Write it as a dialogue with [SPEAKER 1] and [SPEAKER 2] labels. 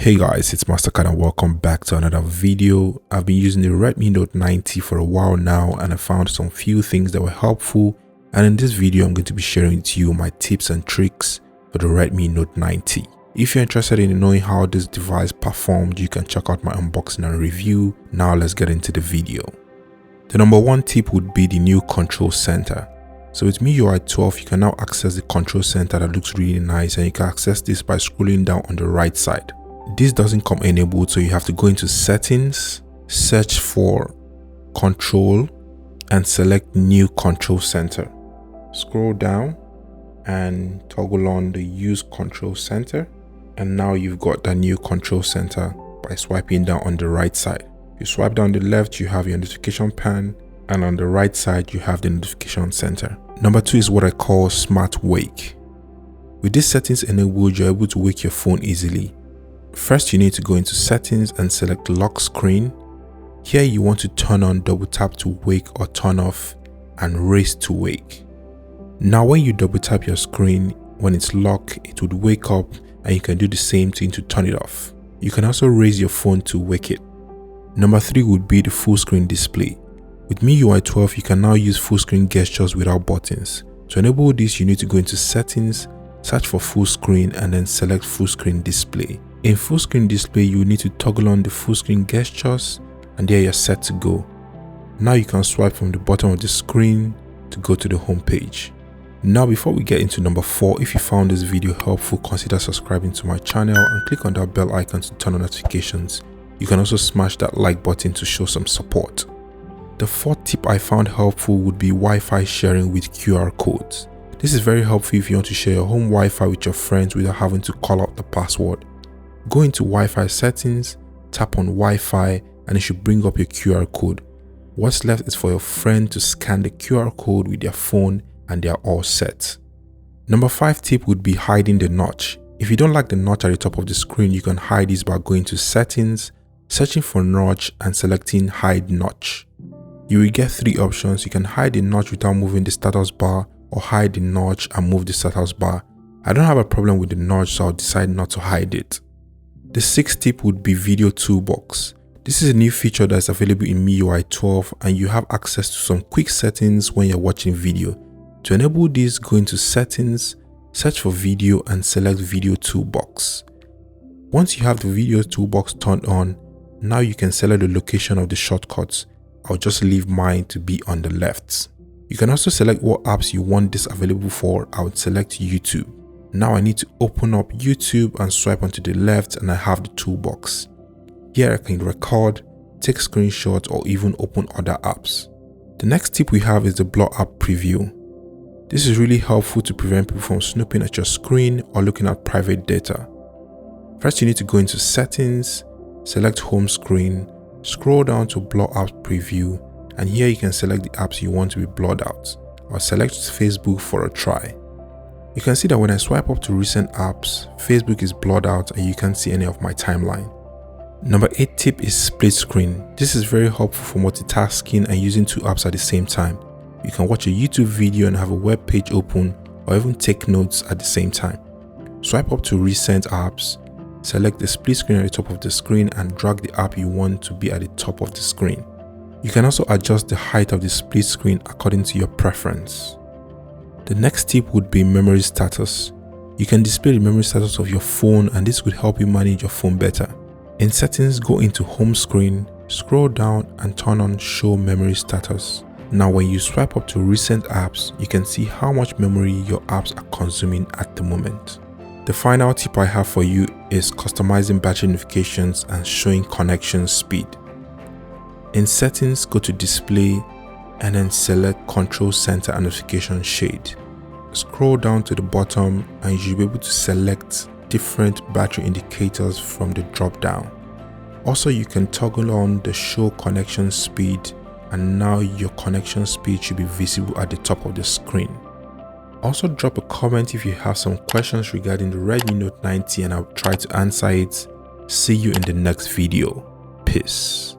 [SPEAKER 1] Hey guys, it's Mastercard and welcome back to another video. I've been using the Redmi Note 90 for a while now and I found some few things that were helpful, and in this video I'm going to be sharing with you my tips and tricks for the Redmi Note 90. If you're interested in knowing how this device performed, you can check out my unboxing and review. Now let's get into the video. The number one tip would be the new control center. So with MIUI 12, you can now access the control center that looks really nice, and you can access this by scrolling down on the right side. This doesn't come enabled, so you have to go into settings, search for control and select new control center. Scroll down and toggle on the use control center, and now you've got the new control center by swiping down on the right side. You swipe down the left, you have your notification pane, and on the right side you have the notification center. Number two is what I call smart wake. With these settings enabled, you're able to wake your phone easily. First, you need to go into settings and select lock screen. Here you want to turn on double tap to wake or turn off and raise to wake. Now when you double tap your screen, when it's locked, it would wake up, and you can do the same thing to turn it off. You can also raise your phone to wake it. Number three would be the full screen display. With MIUI 12, you can now use full screen gestures without buttons. To enable this, you need to go into settings, search for full screen, and then select full screen display. In full screen display, you will need to toggle on the full screen gestures, and there you're set to go. Now you can swipe from the bottom of the screen to go to the home page. Now before we get into number 4, if you found this video helpful, consider subscribing to my channel and click on that bell icon to turn on notifications. You can also smash that like button to show some support. The fourth tip I found helpful would be Wi-Fi sharing with QR codes. This is very helpful if you want to share your home Wi-Fi with your friends without having to call out the password. Go into Wi-Fi settings, tap on Wi-Fi, and it should bring up your QR code. What's left is for your friend to scan the QR code with their phone and they are all set. Number 5 tip would be hiding the notch. If you don't like the notch at the top of the screen, you can hide this by going to settings, searching for notch and selecting hide notch. You will get 3 options. You can hide the notch without moving the status bar, or hide the notch and move the status bar. I don't have a problem with the notch, so I'll decide not to hide it. The 6th tip would be video toolbox. This is a new feature that is available in MIUI 12, and you have access to some quick settings when you're watching video. To enable this, go into settings, search for video and select video toolbox. Once you have the video toolbox turned on, now you can select the location of the shortcuts. I'll just leave mine to be on the left. You can also select what apps you want this available for. I would select YouTube. Now I need to open up YouTube and swipe onto the left, and I have the toolbox. Here I can record, take screenshots, or even open other apps. The next tip we have is the blur app preview. This is really helpful to prevent people from snooping at your screen or looking at private data. First, you need to go into settings, select home screen, scroll down to blur app preview, and here you can select the apps you want to be blurred out. I'll select Facebook for a try. You can see that when I swipe up to recent apps, Facebook is blurred out and you can't see any of my timeline. Number 8 tip is split screen. This is very helpful for multitasking and using 2 apps at the same time. You can watch a YouTube video and have a web page open, or even take notes at the same time. Swipe up to recent apps, select the split screen at the top of the screen, and drag the app you want to be at the top of the screen. You can also adjust the height of the split screen according to your preference. The next tip would be memory status. You can display the memory status of your phone, and this would help you manage your phone better. In settings, go into home screen, scroll down and turn on show memory status. Now when you swipe up to recent apps, you can see how much memory your apps are consuming at the moment. The final tip I have for you is customizing battery notifications and showing connection speed. In settings, go to display and then select control center and notification shade. Scroll down to the bottom and you'll be able to select different battery indicators from the drop down. Also, you can toggle on the show connection speed, and now your connection speed should be visible at the top of the screen. Also, drop a comment if you have some questions regarding the Redmi Note 90 and I'll try to answer it. See you in the next video. Peace.